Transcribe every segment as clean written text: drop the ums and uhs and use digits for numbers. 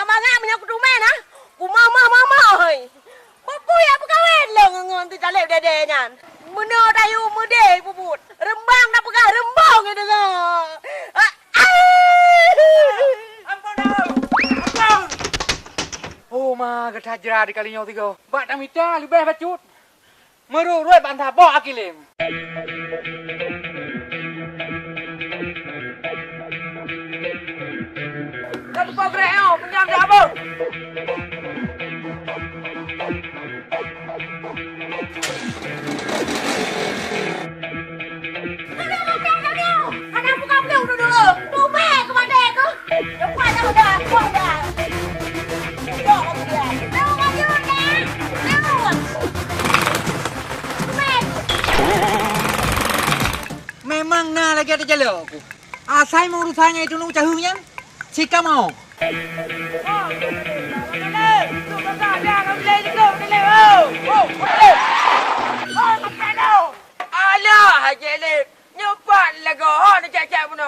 mangap punya kudumen ha. Ku mama hei. Papu ya pegawai lengan tu jalep dedenya. Mena dayu mude puput. Rembang dah pegang rembang gitu lah. Ô mà cái thà ra đi cà li nhau thì go. Bạn đang bị tra lưu bé phát chút. Mơ rồi rồi bạn thà bỏ cái lem. Kan kau greo, pinjam jabo. Anak buka belum dulu. Tume kemana aku? Yang mana udah, udah. Jom dia. Mau maju dah. Mau. Tume. Memang na lagi ada jalan aku. Asal mau urusannya itu nung cahunya. Sika mau. Alah, jelek. Nyopat lagu. Nak cak-cak pun.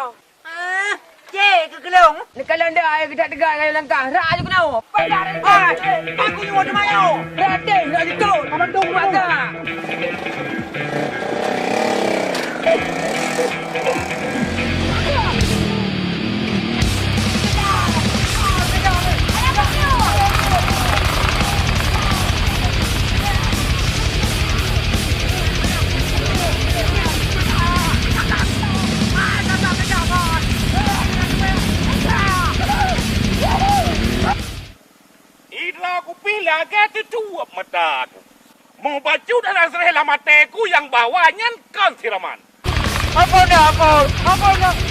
Cik, ke gelung. Ni kalau anda ayah kita tegak dengan langkah. Rak je kena. Padah rente. Aku ni wadah mayo. Rente, nak ditut. Kapan tunggu mata. Aku pilih agak tutup mata aku. Mau baju dan serela mataku yang bawahnya kan siraman. Apa nak?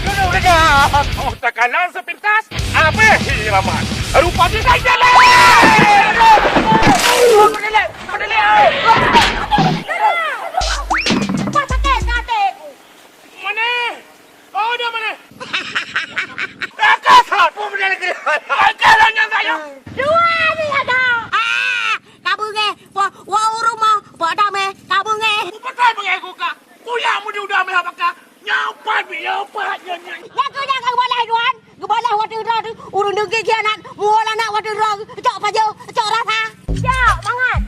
Duduk dekat. Oh, tekanan sepintas. Apa siraman? Rupanya saya jalan. Apa sakit kateku? Mana? Oh, dah mana? Kasar pun benda lagi. Kalanya saya. Dua ni ada. Kabur ke? Wah rumah. Pada me. Kabur ke? Pakai mengaku kak. Kuya mu dia udah meh apakah? Nyapat nyanyi. Jangan boleh tuan. Boleh waktu tu urun degi kianan. Mula nak waktu tu cok paju, cok rasa. Cok mangat.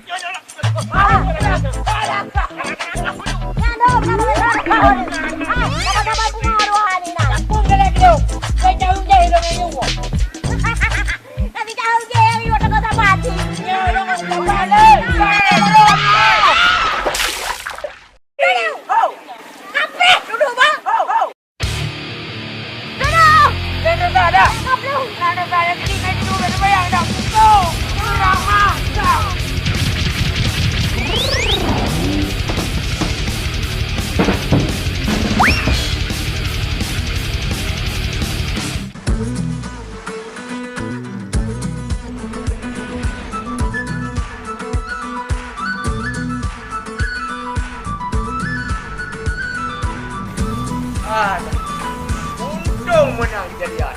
Untung menang kejadian.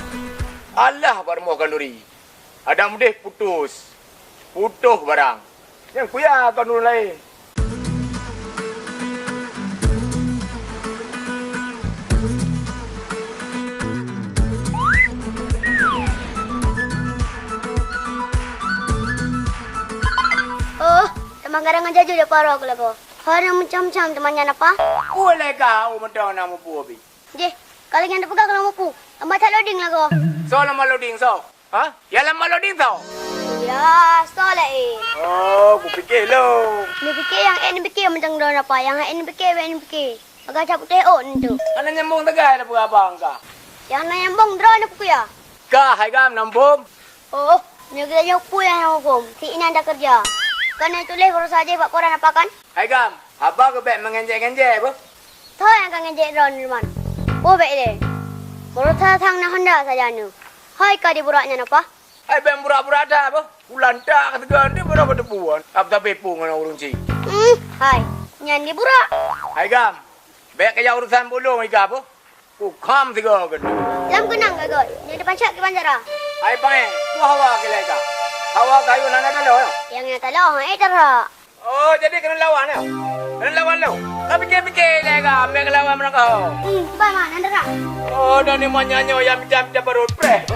Allah bermoh kanduri. Ada mudah putus. Putuh barang. Yang kuya kanduri lain. Oh, teman kadang aja dia parah aku lagu. Hari macam-macam temannya apa? Boleh kau mentau nama pu abi. Je, kalau yang pegang kalau mau pu, tambah tak loading lagu. So lama loading so. Ha? Ya lama loading so. Ya, solat Oh, aku fikir lo. Ni fikir yang ini fikir macam dah apa, yang ini fikir, yang ini fikir. Agak caput teo tu. Ana nyambung tegai na abang ka. Yang nak yang bong drone apa ya? Ka hai gam nambom. Oh, ni kita jauh pu yang nak hukum. Si ini anda kerja. Karena itu leh baru saja pak koran apa kan? Hai gam, abang ke bet mengenjek-enjek apa? Tahu yang kan ngejek drone ni man. Oh baik deh. Baru thang nak hendak saja nu. Hai kadi buraknya apa? Hai ben burak-burak dah apa? Bulan tak kata ni berapa debuan. Apa bepu dengan urung ci. Hai. Nyan dia burak. Hai gam. Bet kaya urusan bolong ika apa? Ku kham tiga kan. Lam kenang ke god? Ni depan cak ke banjara. Hai pai, ku hawa ke leka. Hawa kayu nana dah lo. Yang nak tahu terak. Oh, jadi kena lawan ya. Kena lawan lo. Kau fikir-fikir leka, ambil lawan mereka. Baik mana terak. Oh, dah ni manyanyo yang jam baru pre.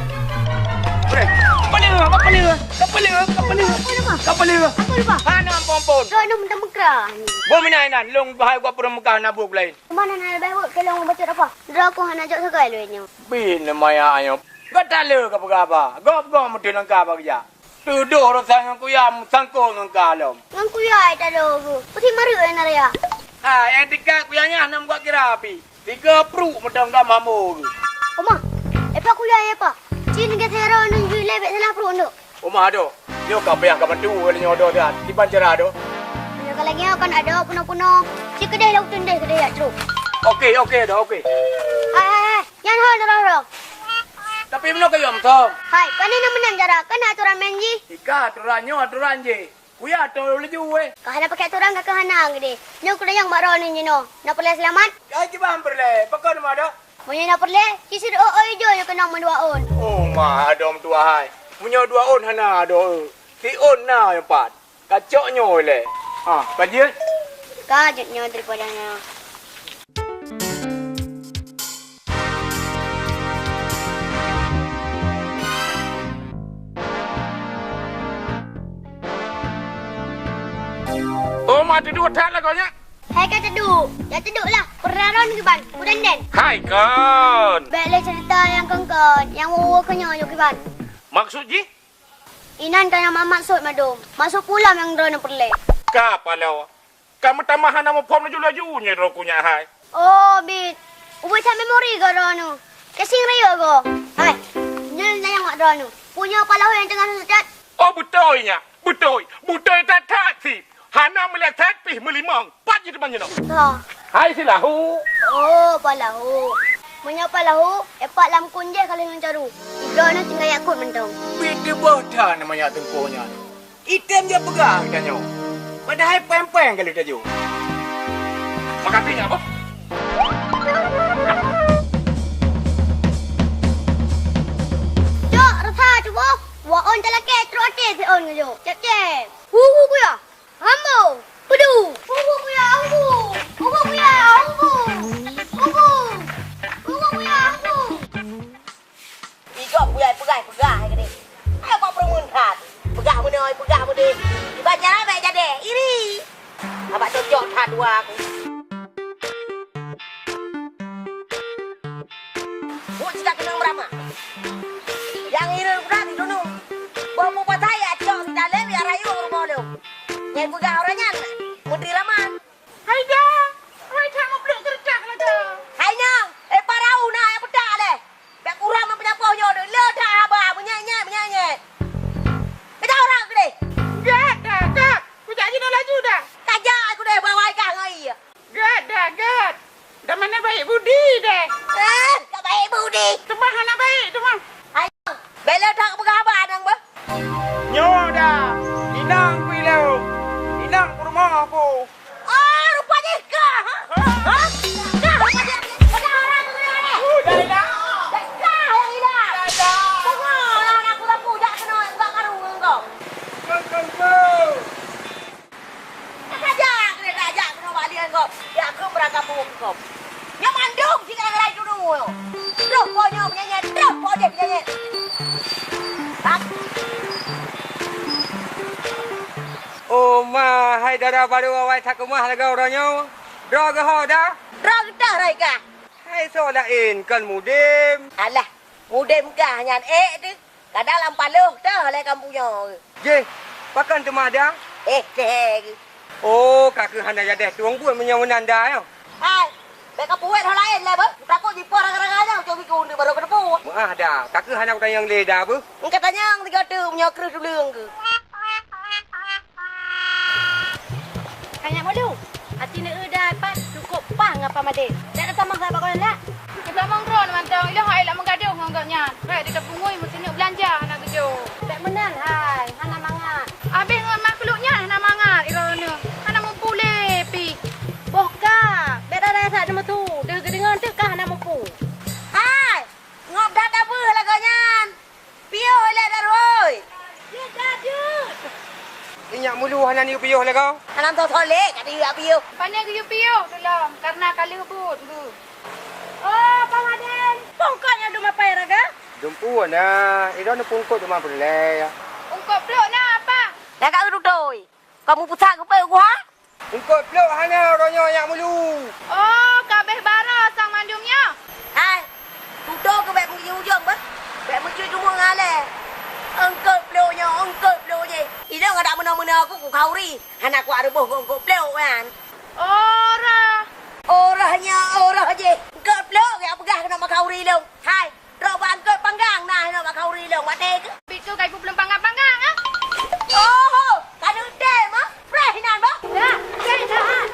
Pre. Kepala. Apa lupa? Hana pompon. Rono mentang mekrah ni. Bo minainan long bahai gua permukaan nabuk lain. Mana nak lebih buat kalau orang baca apa? Dra aku hana jok segai luenya. Bin maya ayo. Gatale ka pagaba. Gop mesti nang ka bagja. Tuduh rasanya ku ya sangko nang kalom. Ngan kuya ita do. Putih maru na ria. Ha, etika ku yang nam gua kira api. 3 pru medang dah mamu. Oma. Epa kuya epa. Cin ke sero nang ju lebek salah pro ndo. Oma ado. Yo ka payah ka bantu ni nyodo dah. Di pancara ado. Ya kalau lagi akan ada puno-puno. Si kedai lauk tundai kedai ya truk. Okey dah okey. Hai. Yang hal ro. Tapi meno kayo amso. Hai, kan nak menang jara. Kan aturan menji. Ika aturan je. Kuya to leju we. Kah ada pakai aturan ke hanang gede. Nyo kuda yang baro ni no. Nak perle selamat. Ai ki bam perle. Pakon ma do. Punya nak perle. Kisir ijo yo kena mendua on. Oh ma adom tua hai. Munyo 2 on hana do. Si on na yang pat. Kacok nyo le. Ha, panjil. Kajutnya daripada nya. Oh, mati dua tak lah kau nya. Hai kata duduk. Ya duduk lah. Peraron ke ban. Udan den. Hai kan. Baiklah cerita yang kengkon. Yang wawa kenyo yo ke ban. Maksud ji? Inan kan yang maksud madum. Masuk pulang yang drone perle. Kapa lawa? Kamu tamahan nama pom laju-laju nya rokunya hai. Oh, bit. Ubah tak memori ke drone. Kesing rayo go. Hai. Nyel na yang mak drone. Punya palau yang tengah sejat. Oh betul-nya. Betul. Betul tak si. Hana melihat pih melimang. Pat je depannya no. Ha. Hai silahu. Oh, palahu. Punya palahu. Epak lam kunje kalau yang caru. Drone tinggal yakut mentong. Bidi bodoh namanya tengkonya. Item dia pegang tanya. Padahal pempeng kali tadi. Makasihnya apa? Cok, rasa cuba. Wa on telake trote si on ngejo. Cep. Hu kuya. Hambo. Pedu. Hu kuya, hu. Hu kuya, hu. Hu kuya, hu. Ijo pegai ke ni. Ayo kau permuntat. Pegah menoi, pegah mudi. Dibaca apa jadi? Iri. Abak cocok tak dua aku. Buat kita kena berapa? Yang ini berat itu nu. Bawa patah ya cok di dalam ya rayu rumah lu. Yang pegah orangnya. Menteri Raman. Hai dah. Hai kamu belum kerja lagi. Hai nyang. Parau nak yang pedak le. Tak kurang mempenyapa nyodo. Le dah abah menyanyi. Betul orang ke ni? Dah. Ku janji nak laju dah. Tajak aku deh bawa ikan ngai. Gad. Dah mana baik budi deh. Tak baik budi. Cuma hana baik cuma. Hai. Bela tak pegah abah nang ba? Nyo dah. Inang pilau. Inang rumah aku. Oh, rupanya kah? Ha? Kah rupanya. Betul orang ke ni? Dah dah. Kah yang ini? Dah. Tengok lah aku lampu jak kena buat karung engkau. Kau. Kajak kena balik engkau. Ya aku berangkat engkau. Yang mandung jika yang lain dulu. Terus pokoknya penyanyi. Terus pokoknya penyanyi. Tak. Oh ma, hai darah baru awak tak kemah lagi orangnya. Dah ke dah? Terus dah raika. Hai solain kan mudim. Alah. Mudim kah nyan tu. Kadang paluh dah le kampungnya. Je, pakan temah dah. Deh. Oh, kakak hana jadi tuang buat menyawanan dah yo. Hai. Beka puet hal lain lah, bah. Takut jipur orang-orangnya coba ikut ni baru kena puet. Ah dah, kakak hana udah yang le dah bu. Katanya yang tiga tu punya kerus dulu ke. Kanyak malu. Hati nak dapat cukup pang apa made. Tak ada sama saya bakal nak. Kita mangkron mantang. Ilah hai lah menggaduh ngangkatnya. Baik dia pungui mesti nak belanja hana kerja. Tak menan hai. Hana mangat. Habis dengan makhluknya hana mangat irona. Hana mempule pi. Boka. Beda rasa nama tu. Dengan tu kah hana mampu. Hai. Ngop dah tak apa lah kau nyan. Pio le dah roi. Dia dah je. Inyak mulu hana ni piyuh le kau. Hanam tu tolek kat dia pio. Pandai ke piu dalam karena kali hubut tu. Oh, Pak Maden. Pongkatnya duma pai raga. Jumpuan na. Ida na pungkot cuma boleh. Ungkap peluk nak apa? Dah kat duduk doi. Kamu pusat ke apa gua? Pungkot peluk hanya orangnya yang mulu. Oh, kabeh bara sang mandumnya. Hai. Duduk ke baik pergi hujung bah. Baik mencuri semua ngale. Engkau peluknya. Ida enggak ada mana-mana aku kauri. Anak aku ada boh engkau peluk kan. Ora. Orang je. Engkau peluk yang pegah kena makauri lu. Hai. Rok bangkut panggang nah nak makauri lu. Mate ke? Bitu kai pu belum panggang-panggang ah. Oh, kan dem ah. Fresh nan bah. Dah. Cek dah.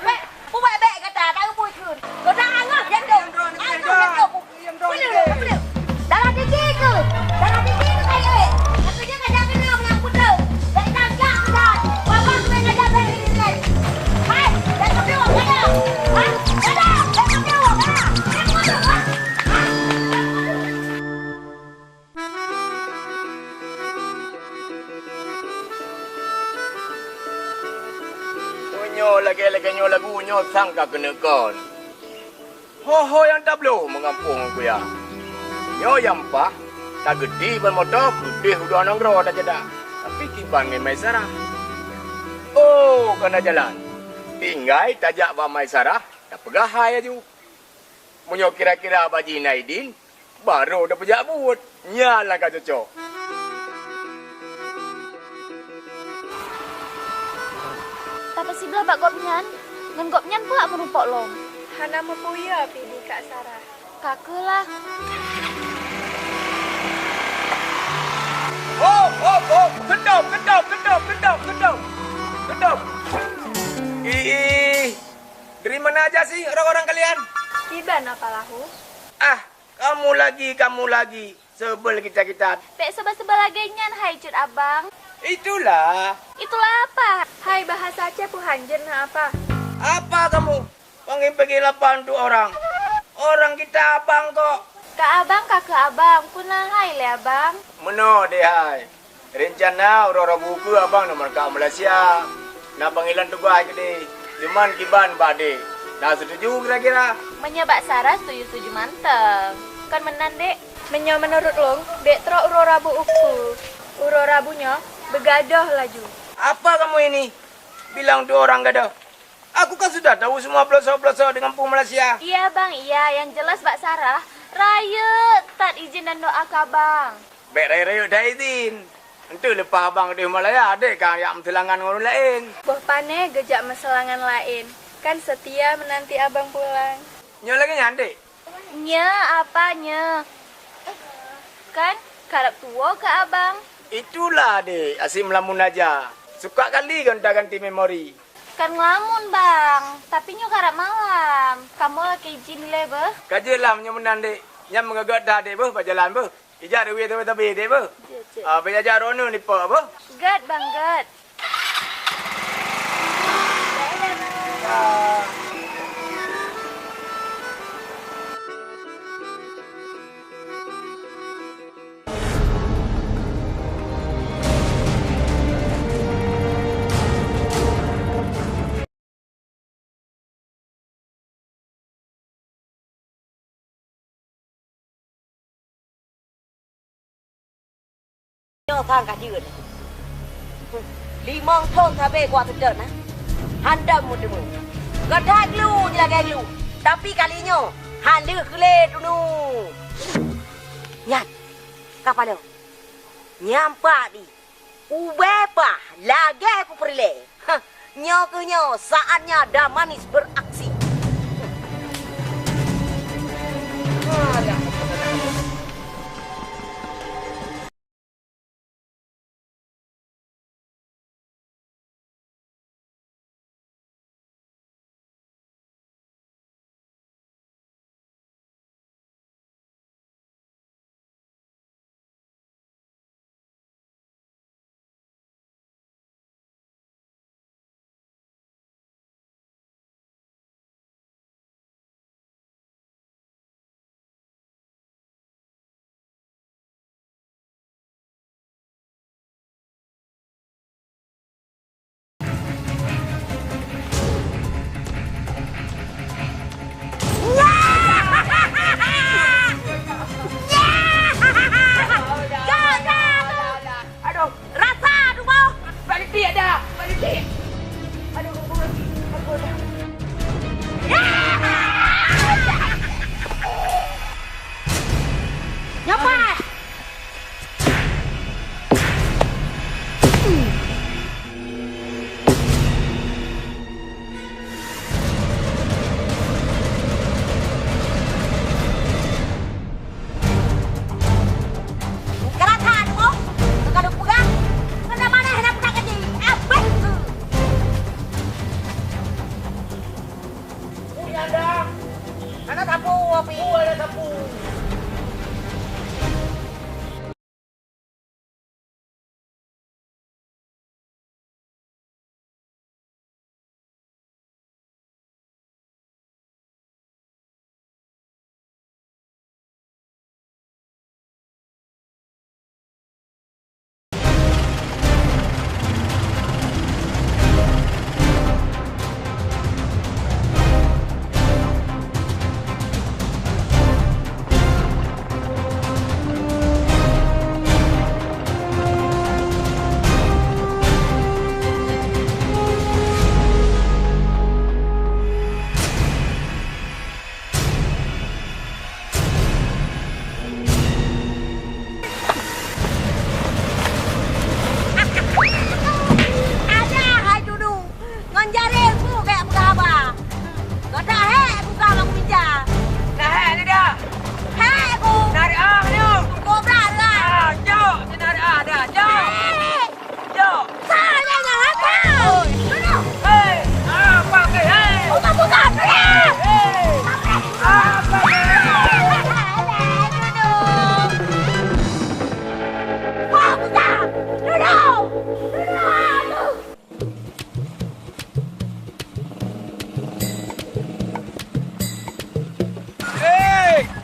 Dah. Buat baik kata tak boleh kun. Kau dah angah yang dong. Boleh. Dalam tinggi ke? Dalam tinggi ke kayak ni? Aku je kadang kena menyambut tu. Tak tangkap dah. Bapa tu nak jaga diri ni. Hai, dah kedua kaya. Ha? Dah kedua kaya. Nyo lagi nyo lagu nyo sangka kena kon. Ho yang tak belum mengampung aku ya. Nyo yang pa tak gede ban motor gede udah nongro dah jeda. Tapi kiban ngai mai sarah. Oh kena jalan. Tinggai tajak ba mai sarah dah pegahai aju. Munyo kira-kira baji Naidin baru dah pejak buat. Nyala ka cocok. Tapi si belah bak gopnyan. Ngan gopnyan pula menumpok long. Hana mempuya pilih Kak Sarah. Kakelah. Oh. Kedop. Dari mana aja sih orang-orang kalian? Iban apa lahu? Ah, kamu lagi. Sebel kita. Pek sebab-sebab lagi nyan hai cut abang. Itulah. Itulah apa? Hai bahasa Aceh puhanjen apa? Apa kamu? Panggil pergi 8 tu orang. Orang kita abang kok. Kak abang, kakak abang. Punah hai le abang. Meno deh hai. Rencana orang buku abang nomor kat Malaysia. Nak panggilan tugas ke deh. Cuman kiban bade. Dah setuju kira-kira? Menyebak Sarah setuju-setuju manteng. Kan menan dek. Menyo menurut long, dek tro uro rabu uku. Uro rabunya begadoh laju. Apa kamu ini? Bilang tu orang gadah. Aku kan sudah tahu semua pelosok-pelosok di kampung Malaysia. Iya bang, iya. Yang jelas Mbak Sarah, raya tak izin dan doa ke abang. Baik raya-raya dah izin. Itu lepas abang di Malaya, ada kan yang mentelangan orang lain. Boh pane gejak meselangan lain. Kan setia menanti abang pulang. Nyo lagi nyandek. Nya apanya? Kan karap tua ke abang. Itulah dek, asyik melamun aja. Suka kali ganti memori. Kan ngelamun bang, tapi nyo karap malam. Kamu lagi izin le beh. Kajelah nyo menan dek. Yang mengagat dah dek beh, berjalan beh. Ijak dewi tapi dek beh. Belajar rono ni pa beh. Gad bang, gad. Nyo thang cả dừa này. Đi mong thôn tha bê qua thực đơn á. Handam một đứa. Gak ada glu je lagi glu. Tapi kali nyo handa kele dulu. Nyat. Kapal lo. Nyampak di. Ubepa lagi aku perle. Nyo ke nyo saatnya dah manis beraksi.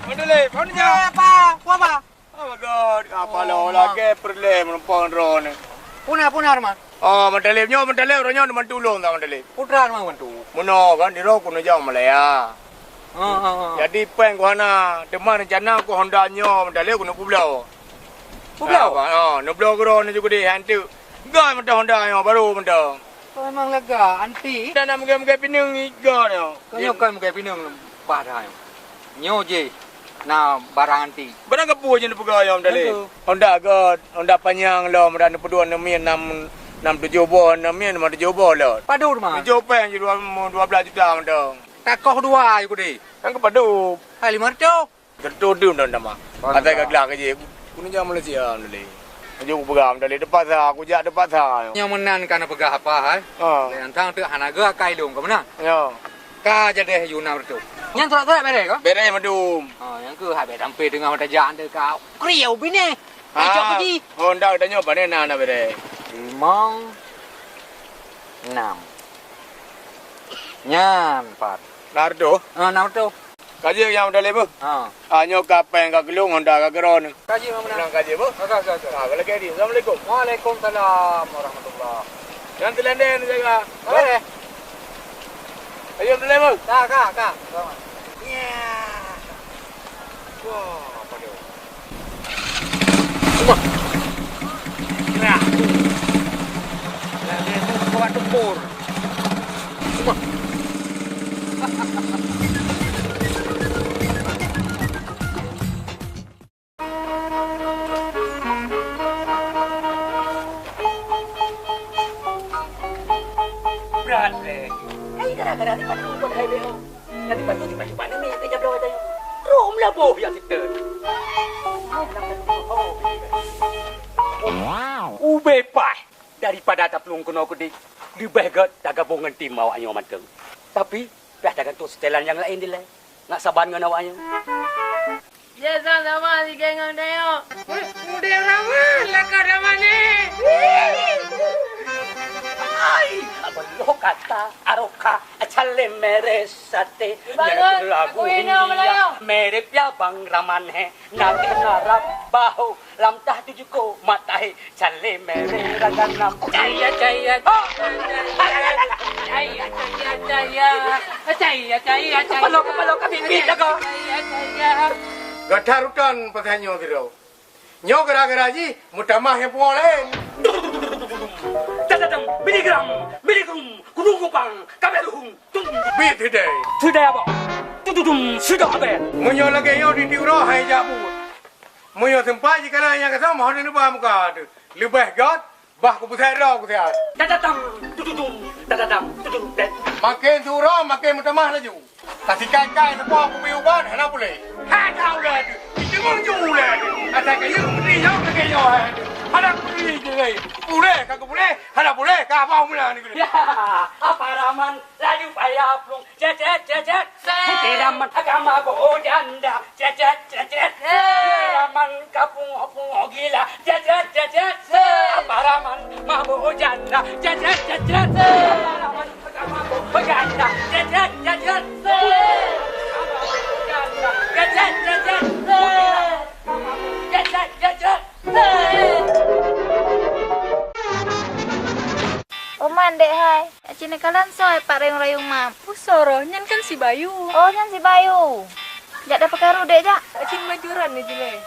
Mandalay, mana je? Apa? Apa? Oh my god, apa lo lagi perle menumpang drone. Punar Arman. Oh, Mandalay orangnya nak tolong tak Mandalay. Putra Arman bantu. Mono kan di rok kuno jauh Malaya. Jadi peng ko hana, deman rencana ko Honda nyo Mandalay kuno pulau. Pulau? No pulau gro ni juga di hantu. Gai mata Honda nyo baru mata. Memang lega, anti. Dan nak mungkin pinang iga nyo. Kau kan mungkin pinang barang. Nyo je. Nah, barang anti. Barang kepu je ni pegai Mandalay. Honda panjang lo, merana pedua 6 7 boh, 6 7 boh lo. Padur mah. Tujuh peng je 12 juta mata. Takoh dua aku deh. Kan kepadu. Hai 500. Tertudu dah nama. Kata gelak je. Kuno jam Malaysia Mandalay. Jom pegang Mandalay depan sah, aku jak depan sah. Yang menan kan pegah apa hai? Yang tang tu hanaga kai dong kau mana? Ya. Ka jadi Yunam tu. Yang tu bere ko? Berai madum. Yang ke hai sampai dengan mata jalan tu kau. Kriau bini. Ajak pergi. Honda tanya bane na berai. 5 6 Nyan 4. Nardo. 6 tu. Kaji yang Mandalay bu. Anyo kapeng ka gelung Honda ka geron. Kaji mana? Nang kaji bu. Kakak. Kalau kedi. Assalamualaikum. Waalaikumsalam warahmatullahi. Yang telenden jaga. Boleh. Ayo Mandalay bu. Kak. Ya. Wah, apa dia? Nah. Dia tu kuat tempur. Berat leh. Hai gara-gara ni pada buat hai beo. Nanti patu di baju mana ni kerja berapa tayo. Rom lah boh yang kita. Ube pai daripada tak pelung kena aku di bahagia tak gabungan tim awaknya manteng. Tapi dah dagan tu setelan yang lain dia. Nak saban dengan awaknya. Ya sama si gengang dayo. Udah ramai lah kada mana. Ay, abalo kata aroka achale mere sate Bangun, lagu aku ini orang Melayu. mere pya bang raman hai nage narap bahu lam tah tuju ko matai chale mere ragan nam Jaya. Kepala kapipi jaga. Gatarutan patanyo kiro. Nyo gara-gara ji mutamah yang pualen. Tadadam biligram kudung kupang kabelhum tung Bit today. sudah apa tudum sudah apa Munyo lagi yo di tiuro hai jabu. Munyo sempai jika na yang kata mohon ni bah muka tu. Lebih gat bah ku putai ro ku tiat. tadadam tudum Makin turo makin mutamah laju. Kasih kai semua aku piu ban hana boleh. Ha kau lah tu. Itu munyo lah. Ada kayu mesti yo lagi yo hai. Ada boleh je. Boleh kagak boleh. Ada boleh ka apa mula ni. ya apa raman laju payah plung cet putih raman agama go janda cet raman kapung gila cet apa raman mabu janda cet raman agama go janda Oman dek hai. Cina kalan soy pak rayung mam. Pusoro, nyan kan si Bayu. Oh nyan si Bayu. Jak dapat karu dek jak. Cing majuran ni jile.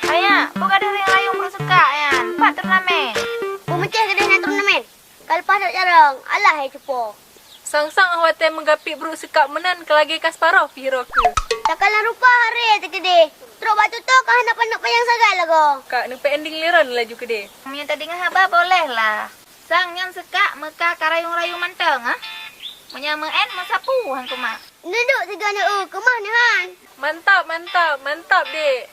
Ayah, buka ada rayung perlu suka yan. Pak turnamen. Pemecah kedai nak turnamen. Kalau pasal jarang, alah hai cepo. Sang-sang awak teh menggapi beruk sekap menan kelagi Kasparov hero ke. Takalan rupa hari tu kedai. Teruk batu tu kau hendak panduk payang sagai lah kau. Kak nampak ending liran laju ke dia. Yang tadi dengan haba boleh lah. Sang yang suka meka karayung-rayung manteng ah. Menyama en masapu hang kumak. Duduk tiga nak kemah ni han. Mantap dek.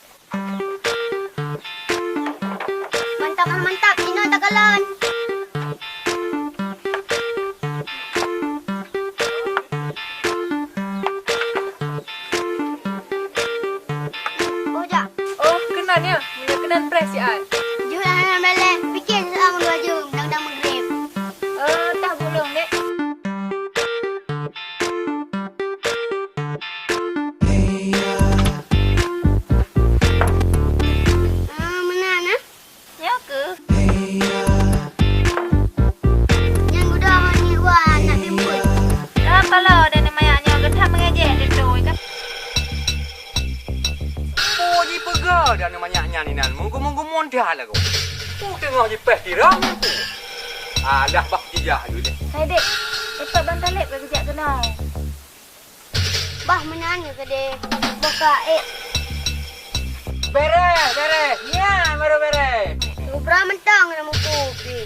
Mantap. Ino takalan. ya. Punya kena press ya. Jom lah malam. Fikir selama 2 jam. Undang-undang maghrib. Tak bolong, Dek. Mana nak? Ya ke? Yang udah ni wah nak bimbul. Kalau ada namanya getah mengejek dia tu kan. Oh, ni pegar dah namanya ni nan. Munggu-munggu mondah lah kau. Tengah je peh dirang tu. Alah bak jejak dulu deh. Hai, Dek. Cepat bantal lep ke kejap kena. Bah mana ni ke dek? Buka Beres. Ya, baru beres. Ubra mentang nama kopi.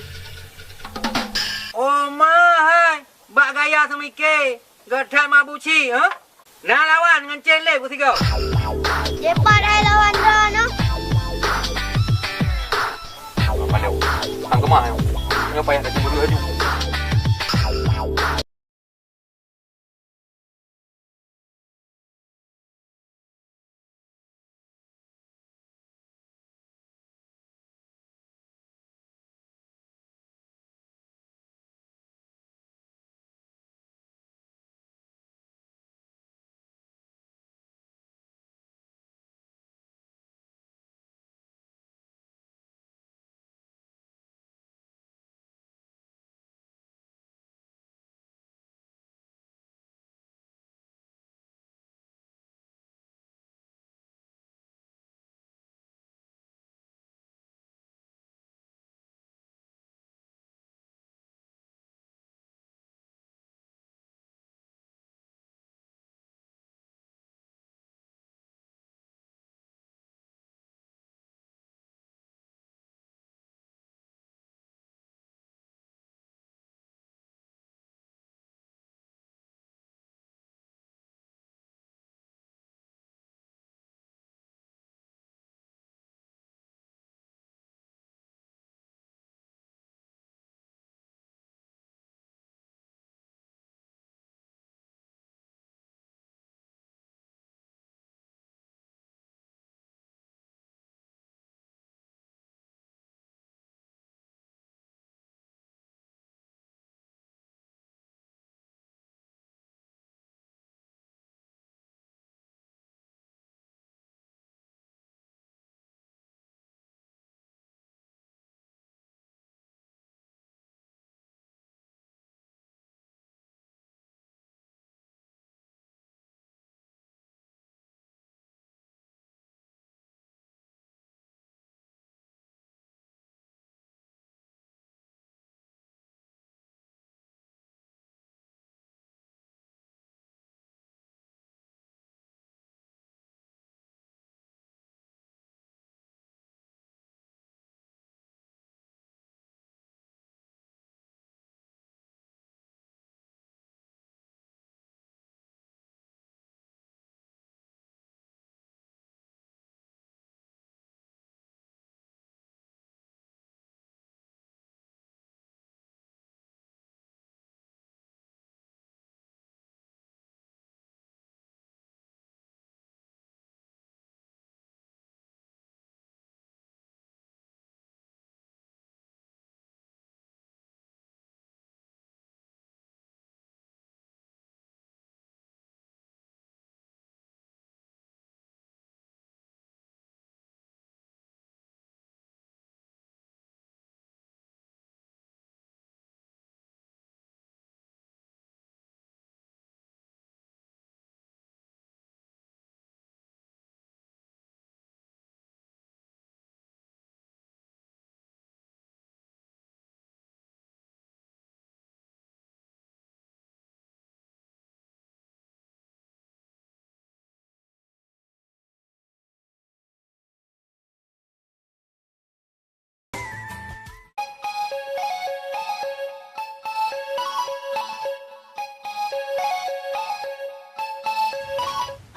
Oh, mahal. Bak gaya semikir. Gedai mabuci, ha? Nak lawan dengan Cen Lep ketiga. Cepat dah lawan dah no. Apa dia? Ang kemah yo. Yang payah dah cemburu haju.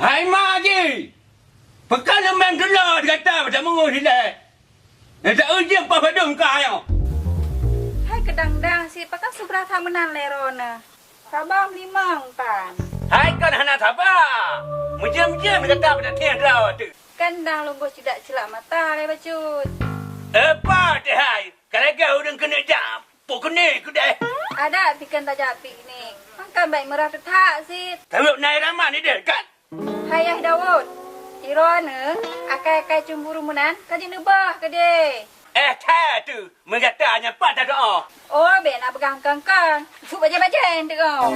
Hai mak je. Pekan main gelar dia kata pada menguh dia. Tak urjang apa badung kau yo. Hai kedang-dang si pakai seberapa menan lerona. Sabang limang tan. Hai kan hana thapa. Mujam-jam dia kata pada tiang lau tu. kandang lungguh tidak celak mata le bacut. Apa deh? Kalau kau udah kena jampu kena ku deh. Ada pikan tajak piknik. Makan baik merah tetak sih. Tahu naik ramah ni deh kan? Hayah Dawud. Irona akai-akai cemburu menan kaji nebah ke de. Tak tu. Mengatanya pada doa. Oh, be nak pegang kangkang. Su baca-baca ente kau.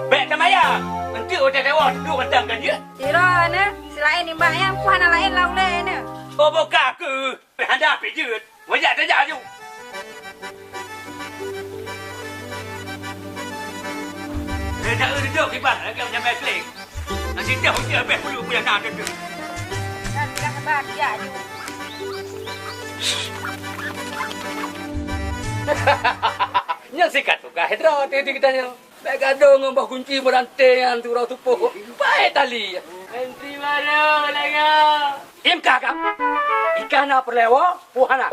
Baik tak maya. Nanti udah dewa duduk mentang kan dia. Irona selain ni mbak yang puan lain laule ne. Oh buka aku. Anda pijut. Wajak saja ju. Dah duduk kibar agak sampai klik. Nanti dah dia habis dulu punya nak tu. Dan dah hebat dia ju. Yang sikat tu kah hedra tadi kita nyo. Baik gaduh ngembah kunci berantai yang turau tupuh. Baik tali. Menteri mana lagi? Imkah kah? Ikan apa perlewa? Puhana.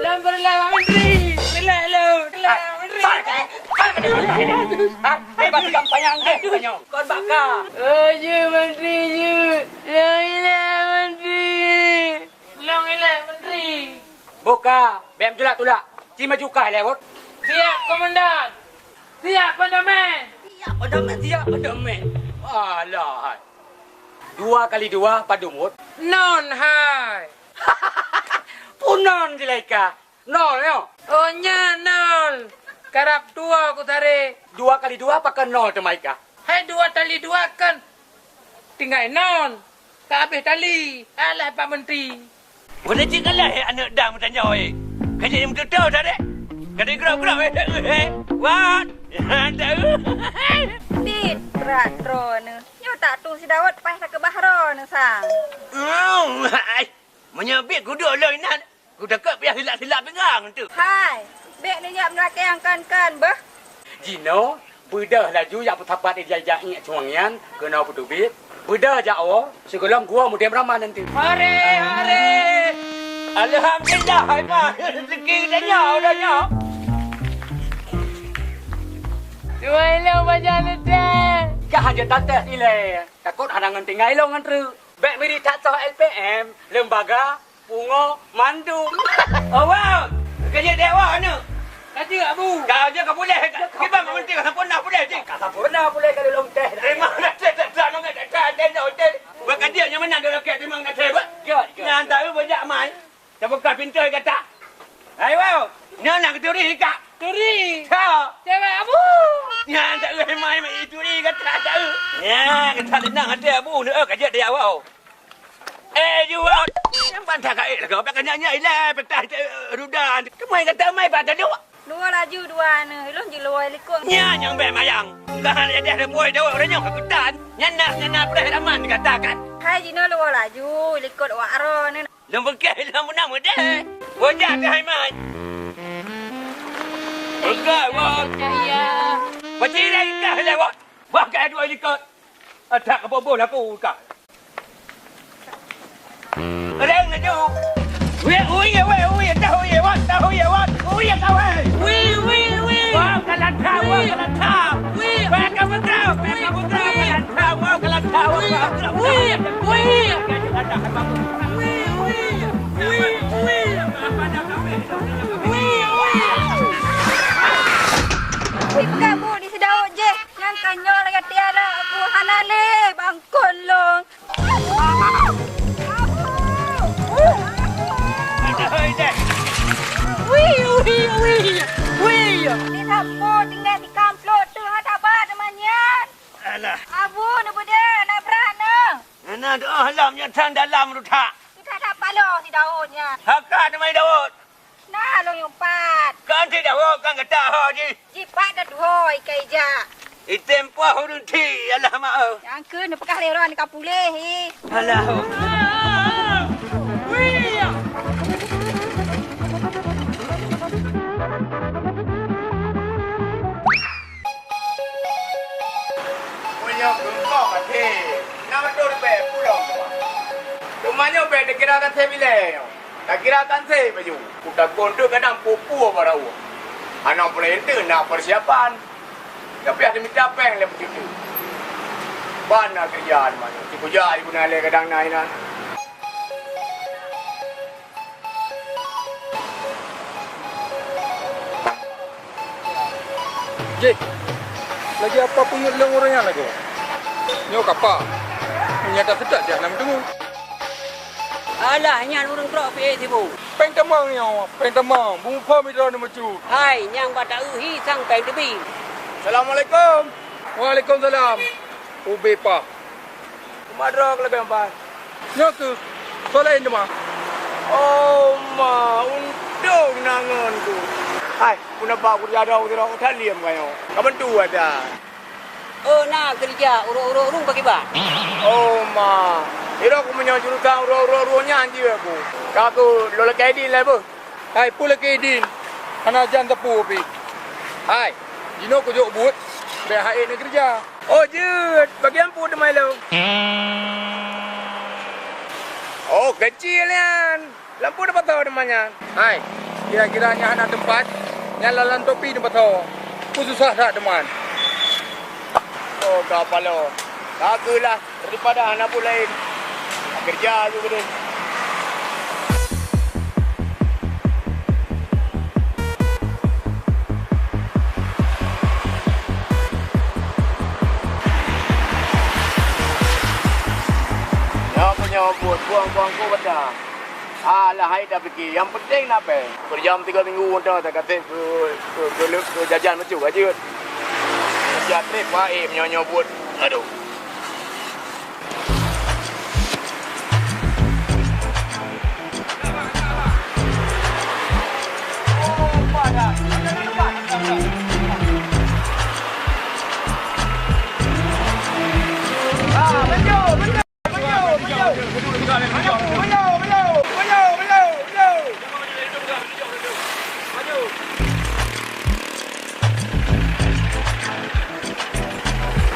Lamber lewa menteri. Lelo. Menteri. Hebat kampanye deh kanyo. Kon bakal. Je menteri je. Long menteri. Long menteri. Buka. Bem tulak tulak. Cima jukai lewat. Siap komandan. Siap pendamen. Siap pendamen. Siap pendamen. Alah. 2 kali 2 padumut. Non hai. Punon dilaika. Nol yo. Oh nya nol. Karap 2 ku tarik. 2 kali 2 pakai nol temaika. Hai 2 kali 2 kan. Tinggal non. Tak habis tali. Alah Pak Menteri. Boleh cikalah anak dah bertanya oi. Kerja yang betul tak dek? Kerja gerak-gerak What? Dit berat drone. Nyo tak tu si Dawud pas ke bahron sang. Menyabit kudu loinan. Ku dekat biar silap-silap pegang tu. Hai, bek ni nyak melaki yang kan bah. Jino, bedah laju yang petapat di jajak ingat cuangian kena pedubit. Bedah jauh, sekolah gua mudah ramah nanti. Hari. Alhamdulillah, hai Pak. Rezeki dah nyok. Dua ilang baca letak. Kah hanya tatas nilai. Takut hadangan tinggal ilang antru. Bek miri tak tahu LPM, lembaga, pungo, mandu. Oh wow, kerja dewa ni. Kata abu. Kau je kau boleh. Kita menteri kau pun nak boleh je. Kau pernah boleh kalau long teh. Memang nak teh nak teh. Bukan dia yang mana dia rakyat memang nak teh. Yang tahu banyak mai. Dah buka pintu kata. Ayo, nak keturi kak. Turi. Ha. Cewek abu. Yang tak mai turi kata tahu. Ya, kata tenang ada abu ni kerja dia awak. Jual. Yang bantah kau kau pakai nyanyi lah, petah rudan. Kemai kata mai pada dia. 2 laju 2 ne. Ilon je luai likung. Nya yang be mayang. Dah ada boy dah orangnya kegutan. Nyana pada aman dikatakan. Hai jino luai laju likut wak ro ne. Lembaga nama deh. Wajah hai mai. Enggak, wah. Ya. Bacai dah lewat. Wah, kau dua likut. Ada kebobol aku kak. Ada nak jauh. Ui, tahu ye wat. Ui, tahu. Wah, kalah tahu. Kalah tahu. Kita bu di sedau je. Yang kanyo lagi tiada aku hanale bangkon long. Ni sapo tinggal di kamplot tu ada apa namanya? Alah. Abu ni bude nak berana. Ana doa halamnya tan dalam rutak. Kita tak palo si daunnya. Hakak mai Daud. Nah long yumpat. Kan tidak kan kata ha ji. Jipat dah duhoi keja. Itempo hurun ti alah maaf. Yang ke ni pekah leron di kampung leh. Alah. Punya bengkok kata. Nama tu lebih pulang. Rumahnya lebih dikira kata bila. Tak kira kan saya baju. Udah kondu kadang pupu pada u. Anak boleh itu nak persiapan. Tapi ada minta peng lebih itu. Mana kerjaan mana? Cipu jari pun ada kadang naik. Cik, lagi apa punya bilang orangnya lagi? Nyo kapal. Punya tak sedap dia nak tunggu. Alah, nyang urang trok pe tibu. Peng temang nyo, peng temang. Bunga pa mi drone macu. Hai, nyang ba tak hi sang peng tebi. Assalamualaikum. Waalaikumsalam. Ube pa. Kumadro ke lebih apa? Nyo tu. Solain demah. Oh, ma, untung nanganku. Hai, puna ba ku dia ada orang tak liam kayo. Kapan tu ada? Oh, nak kerja urung bagi ba. Oh, ma. Ira aku punya jurusan ro nyanyi aku. Aku lola kaidin lah bu. Hai, pula ke din. Ana jan tepu pi. Hai, dino ko jok but. Be hai nak kerja. Oh, jut. Bagian pun demai lo. Oh, kecil kan. Lampu dapat tahu demanya. Hai, kira-kiranya anak tempat yang lalan topi tempat tahu. Susah tak teman. Oh, kapal lo. Bagulah daripada anak pun lain. Kerja juga deh. Ya punya buang-buang ku pada. Alah, hai dah fikir. Yang penting nak apa? Berjam 3 minggu dah tak kata ke jajan macam aja. Kerja trip baik menyonya buat. Aduh.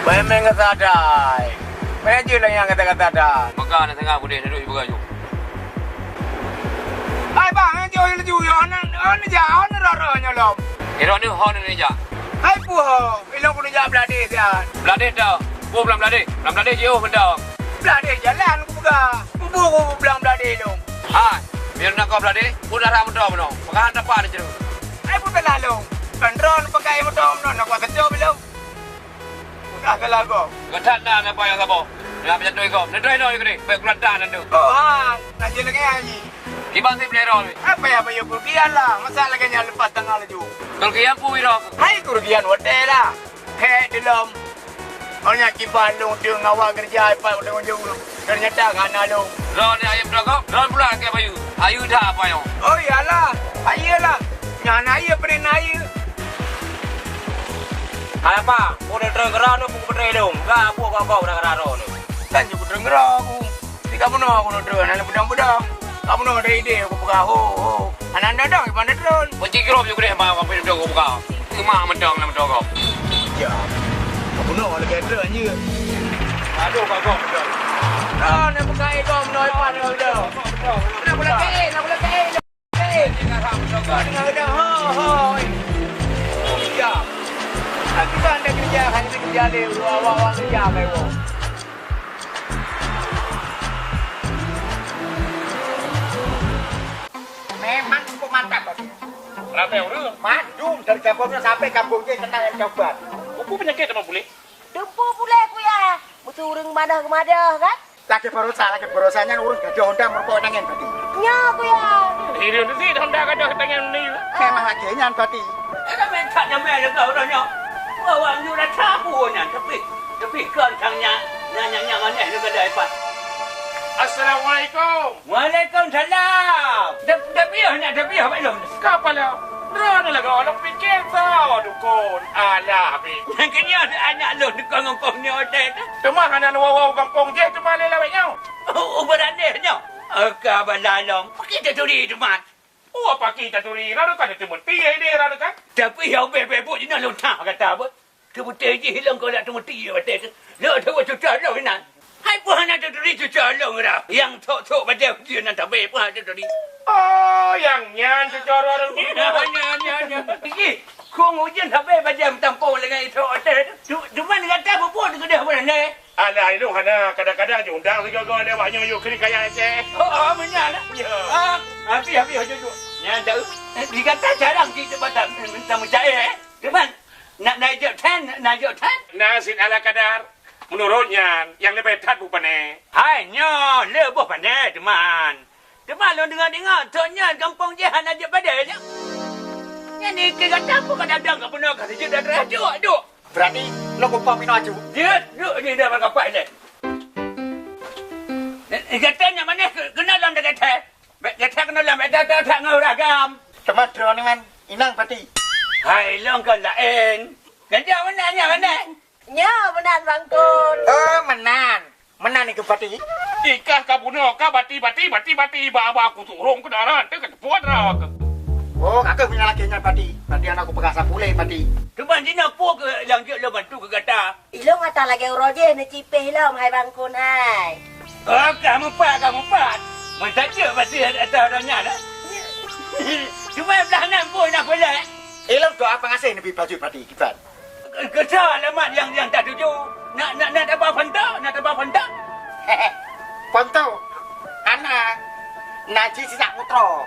Memang kata ada. Manager lah yang kata-kata ada. Maka nak tengah boleh duduk ibu gayu. Hai bang, manager yang lucu ya. Ana jauh ana raranya lom. Ira ni hon ni ja. Hai puh, ilang kudu jawab belade sian. Belade dah. Ku belam belade. Belam belade jauh benda. Belade jalan ku buka. Ku belang belade dong. Ha, biar nak kau belade, ku dah ram dah beno. Maka anda apa ni jeru. Hai puh terlalu. Kontrol pakai motor beno nak kuat kecil belum. Dah kalah kau. Ketat dah apa yang sabo. Nak macam tu kau. Nak try no ikut. Baik kulat dah nanti. Oh ha, nak jalan lagi haji. Ibang si pelero ni. Apa ya bayu kerugian lah. Masalah kanya lepas tanggal laju. Kalau kian pu iro. Hai kerugian wadah lah. Hei dalam. Orangnya kipan long dia ngawal kerja apa dengan jauh. Ternyata kan lo. Ron ni ayam berapa? Ron pula ke bayu. Ayu dah apa yo. Oh iyalah. Ayolah. Nyana ayo pernah ayo. Apa? Ku dah terang kerana aku betul dong. Gak aku kau dah kerana ni. Kan juga dengar aku. Tiga pun aku nak terang. Nanti budang-budang. Kamu nak ada ide aku buka ho. Anak dadang gimana terang? Kunci kerap juga deh. Bawa kau pergi aku buka. Cuma mendong nak mendong kau. Ya. Kamu nak lagi terang je. Aduh kau mendong. Ah, nak buka itu menoi pan kau dah. Nak boleh kain, nak boleh kain. Kain. Dengar dah. Ho. Ya. Nanti kan ada kerja, hanya kerja deh. Awal-awal kerja kau. Memang cukup mantap. Kenapa yang urus? Maju dari kampungnya sampai kampungnya kena yang coba. Buku penyakit sama boleh. Dempu pula aku ya. Betul urang kemadah kan? Lagi berosanya urus gaji Honda merpok tangan tadi. Nya aku ya. Ini tu sih Honda kada tangan ni. Memang lagi nyan tadi. Kan tak nyampe dah kau dah nyok. Awak ni dah tapunya tapi kan tangnya nanya mana ni kada dapat. Assalamualaikum. Waalaikumsalam. Dah biar belum. Kapala. Drone lah kau. Nak fikir tahu dukun. Alah bi. Kini ada anak lu di kampung ni hotel. Cuma kan anak wawa kampung je cuma lelak nyau. Oh, berani nyok. Kabalalong. Kita turi teman. Oh, apa kita turi? Lalu kan itu mesti dia lalu kan. Tapi yang bebek ni nak lontar kata apa? Kebetul je hilang kau nak mesti betul. Lo tu cuca lo nak. Hai pun nak turi cuca lo dah. Yang tok pada dia nak tak bebek pun ada turi. Oh, yang nyan secara orang ni. Nya. Kau ngujen tak bebek macam tampol dengan itu hotel. Cuma dengan tak buat tu dia apa ni? Alah itu hana kadang-kadang je undang segala ada banyak yuk kiri kaya je. Oh, menyala. Habis. Nya tahu. Dikata jarang di tempat minta mencari. Teman. naik ten. Nasin ala kadar. Menurutnya, yang lebih tat bukannya. Hai, nyo, lebih pandai, teman. Teman lo dengar-dengar, tonyan kampung Jihan aja badai je. Yang ni kata apa kadang-kadang kat benar kata je dah duduk. Berani lo kumpang minum aju. Dia duduk ni dah berkapai le. Katanya mana kena dalam dia kata. Kata kena dalam tak nguragam. Teman drone man inang pati. Hai, long kau lain. Kerja mana? Nya benar bangkun. Menan ni ke pati. Ikah kabuno, kah bati. Iba aku turun ke darat. Dia kata puan rak. Oh, kakak punya laki nya pati. Pati anak aku pegang sapule pati. Teman Cina pun ke yang dia lo bantu ke kata. Ilong ata lagi roje ni cipeh lah hai bangkun hai. Oh, kamu pat. Mantap je pasti ada orangnya dah. Cuma belah nan pun nak boleh. Lo doa pengasih nabi baju pati kibat. Kesal alamat yang tak tuju. Nak tambah pantak. Ponto. Anak. Naji sisak putro.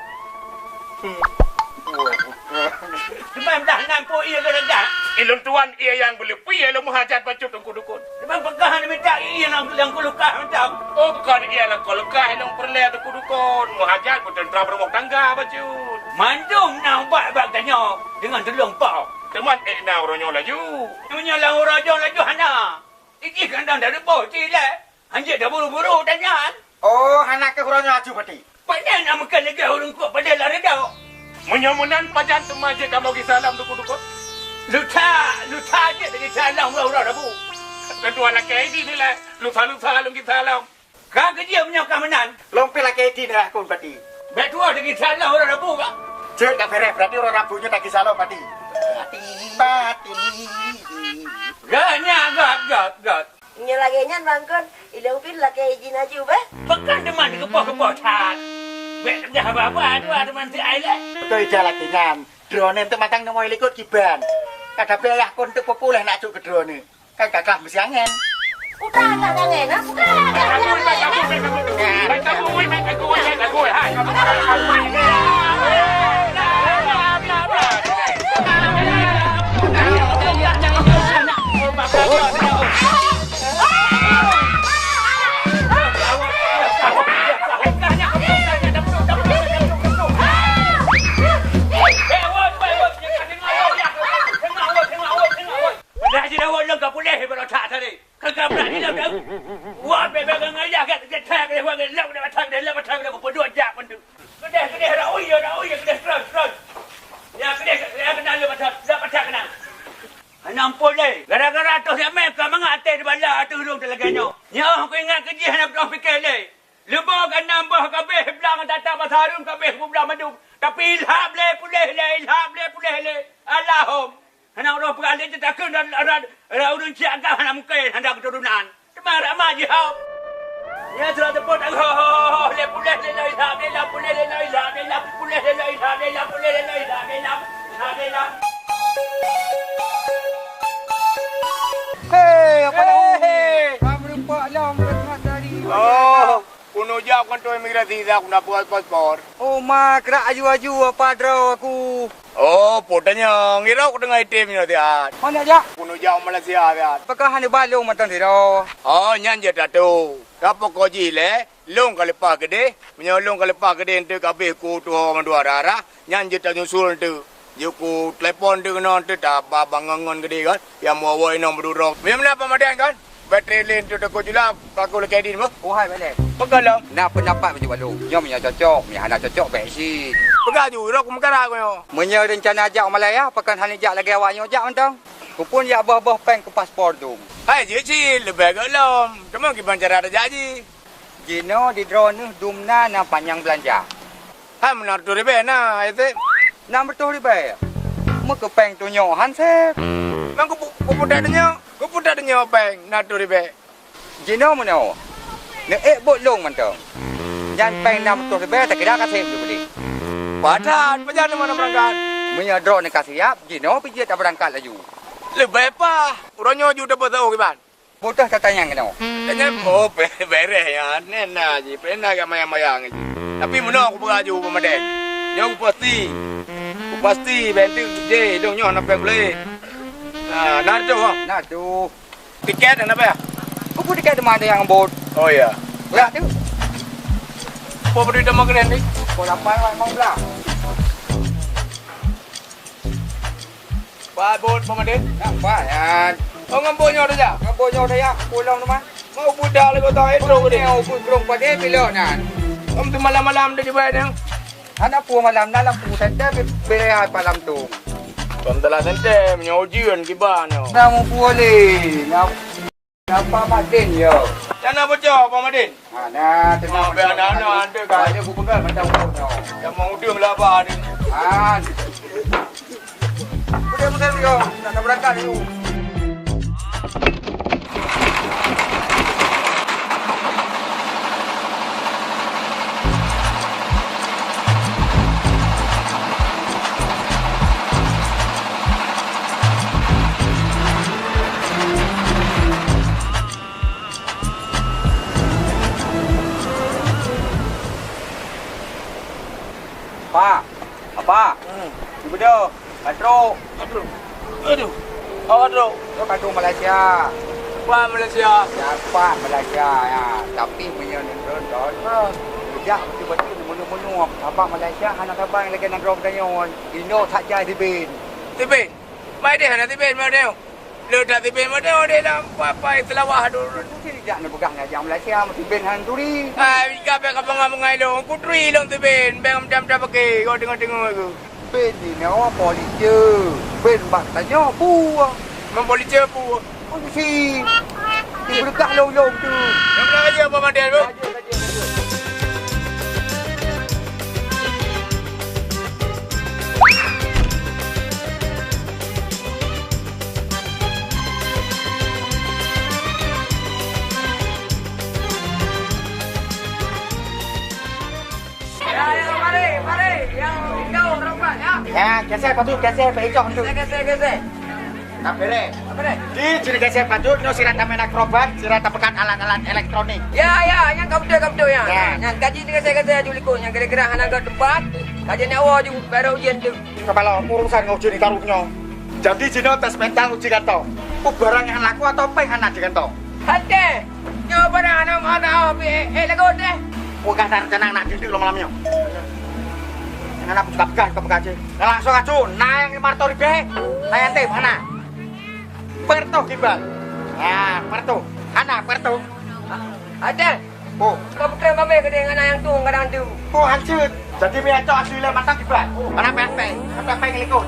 Cuma belah nan pun ia ke rendah. Ilun tuan ia yang boleh pergi. Ia menghajat baju dukun. Cuma pegang ni minta ia yang kulukah macam. Oh, bukan ia lah kalau kah yang perleh dukun. Menghajat pun tentera berumah tangga baju. Mandum nak buat tanya dengan tolong pau. Teman nak orangnya laju. Menyalah orang laju hana. Iki kandang dah debol cilek. Anjir dah buru-buru tanya. Oh, anak ke kurangnya aju pati. Pandai nak makan lagi orang kuat pada lari dah. Menyamunan pajan teman je kamu pergi salam dukun. Luta je dari salam orang dah bu. Kedua laki ini ni lah. Luta lagi salam. Kau kerja punya keamanan. Lompel laki ini dah kun pati. Baik tua dari salam orang dah bu kak. Cek tak beres berarti orang rapunya tak kisah lo pati. Pati. Ganya gat. Nya lagi nyan bangkun. Ilong pil lagi izin aju beh. Pekan teman di kepok-kepok tat. Baik dah apa-apa tu ada manti air lah. Betul ija lagi nyam. Drone itu matang nemu ikut kiban. Kada payah kon untuk populer nak cuk ke drone. Kan kakak mesti angin. Udah tak jangan ah. Wah, bebek ngajak kat ketak dia buat lap dia batang dia berdua jak pun tu. Kedai dah oi kedai terus. Ya kedai kena lu batang kena. Nampol deh. Gara-gara tu dia mereka mengatai di bala tu hurung telaganya. Ya, aku ingat kerja nak berang fikir deh. Lebah kan nambah kabeh belang tata pasarung kabeh belang madu. Tapi ilham boleh le. Allahum. Anak orang pengalih je takkan orang jaga anak mungkin hendak keturunan. Cuma ramah je hau. Ya sudah tepuk tangan. Boleh Hei, apa dah? Kamu lupa lah mereka tadi. Oh, kuno jawab kan tu imigrasi dah aku nak buat paspor. Oh, mak kerak aju-aju apa draw aku. Oh, potanya ngira aku dengar item ni dia. Mana aja? Kuno jawab Malaysia dia. Apakah hanya balong matan tidak? Oh, nyan je dah tu. Apa kau jile? Long kali pak gede, menyolong kali pak gede ente kabeh ku tu orang dua rara, nyan je tak nyusul tu. Juku telepon tu kena tu tak bangangan gede kan, yang mau woi nom berdurong. Memang apa madan kan? Bateri lain tu tak kau jelas, aku lagi edit mah. Oh, hai balik. Pegalah. Nak pendapat macam balong. Nyom yang cocok, yang hana cocok baik si. Pegah tu, aku mengkara aku yo. Menya rencana ajak Malaya, pakan hanya ajak lagi awaknya ajak mentang. Ku pun ya bah-bah peng ke paspor tu. Hai je cil, lebih agak lom. Cuma kita cara ada jadi. Gino di drone dumna na panjang belanja. Hai menar tu rebe na, itu. Nak betul di bay. Mak peng tu nyohan se. Mang ku pudak denyo peng na tu rebe. Gino mana? Nek bot long mentang. Jan peng na betul di bay tak kira kasih beli. Padan, pajan mana berangkat? Menya drone ni kasih siap, Gino pergi tak berangkat laju. Lebih apa? Orangnya juga dapat tahu kiban. Botah tak tanya kena. Tanya oh beres ya, nena je, pernah ke mayang-mayang je. Tapi mana aku beraju pemaden. Yang aku pasti benti je, dong nyoh nak boleh. Nak tu bang. Nak tu. Tiket nak apa? Buku tiket mana yang bot? Oh ya. Ya tu. Apa beri nama keren ni? Kau dapat mau belah. Pak bot pemadin. Nampak ya. Oh ngampunnya dah ja. Ngabonyo dah pulang rumah. Mau budak lagi tahu itu dia. Kau pun belum pada bila nan. Om tu malam-malam dah dibayar yang. Anak pu malam dalam pu saja berehat malam tu. Om telah sente menyojian kibanyo. Kamu boleh. Apa Madin yo? Jangan bocor pemadin. Ana tenang Biar anak-anak ada kan. Ada buku pegal macam tu. Yang mau dia melabah ni. Ah. Mudah-mudahan yo nak berangkat yo. Apa? Ibu dia, Patro. Aduh. Awak tu. Dia Patro Malaysia. Wah Malaysia. Siapa Malaysia ya? Tapi punya nendon don. Sejak betul-betul menung-menung apa Malaysia anak abang lagi nak drop kanyon. Indo tak jadi bin. Tibin. Mai dia nak tibin mai dia. Lu dah tibin mai dia dalam apa selawah tu. Tidak nak pegang yang Malaysia mesti bin hanturi. Jika abang mengai long, putri long tibin. Bang macam-macam pakai. Kau tengok-tengok aku. Bin ni nawa polisi. Bin bak tanya pu. Mempolisi apa? Polisi. Di berkah long-long tu. Yang mana aja apa mandian tu? Ya, geser patut geser becok tu. Geser. Tak boleh. Apa ni? Di sini geser patut no sirat main akrobat, sirat tekan alat-alat elektronik. Ya, yang kau betul ya. Ya. Yang gaji ni geser juliko, yang kira-kira anak ke tempat. Gaji ni awak je baru ujian tu. Kepala urusan nguji ni taruhnya. Jadi Cino tes mental uji kantong. Ku barang yang laku atau apa yang anak di kantong? Hati. Nyawa pada anak lagu deh. Ku kasar tenang nak dindik lo malamnya. Anak buka pegang ke pegang langsung aja naik 500 ribu naik tip anak perto gibal ya perto anak perto Ada. oh Kau bukan mame ke dengan yang tu kadang tu. oh hancur jadi biasa asli matang gibal anak pepe ngelikut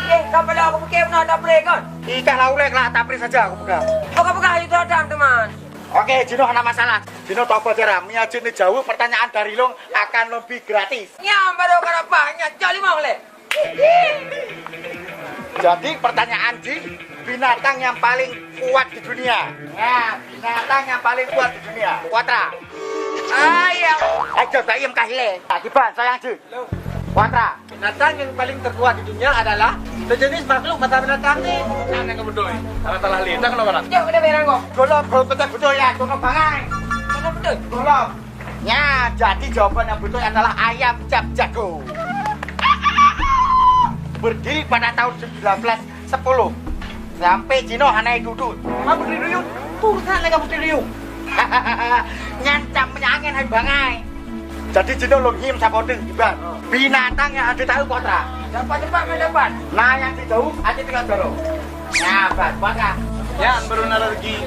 Kau pala aku pakai pun ada boleh kan? ikan laulek lah tapri saja aku pegang Kau pegang itu ada teman. oke Cino ada masalah Cino tahu apa cara miajin ni jauh pertanyaan dari lo akan lebih gratis Nyam baru kau apa? Jali mau le. jadi pertanyaan di binatang yang paling kuat di dunia ya binatang yang paling kuat di dunia Watra Ayah. ayo bayam kahile akibat sayang ji Watra Binatang yang paling terkuat di dunia adalah sejenis makhluk mata binatang ni. Jangan kau betul. Kalau telah lihat kenapa nak? Jauh dah berang kau. golop betul ya golop bangai Mana betul? golop ya jadi jawaban yang betul adalah ayam cap jago berdiri pada tahun 1910 sampai Cino hanai duduk apa berdiri duyung turusan lagi berdiri duyung nyancam menyangin hai bangai jadi Cino longhim sapodeng ibang binatang yang ada tahu Potra Cepat mendapat. nah yang dijauh aja tinggal doro ya Potra Ya, baru nak lagi.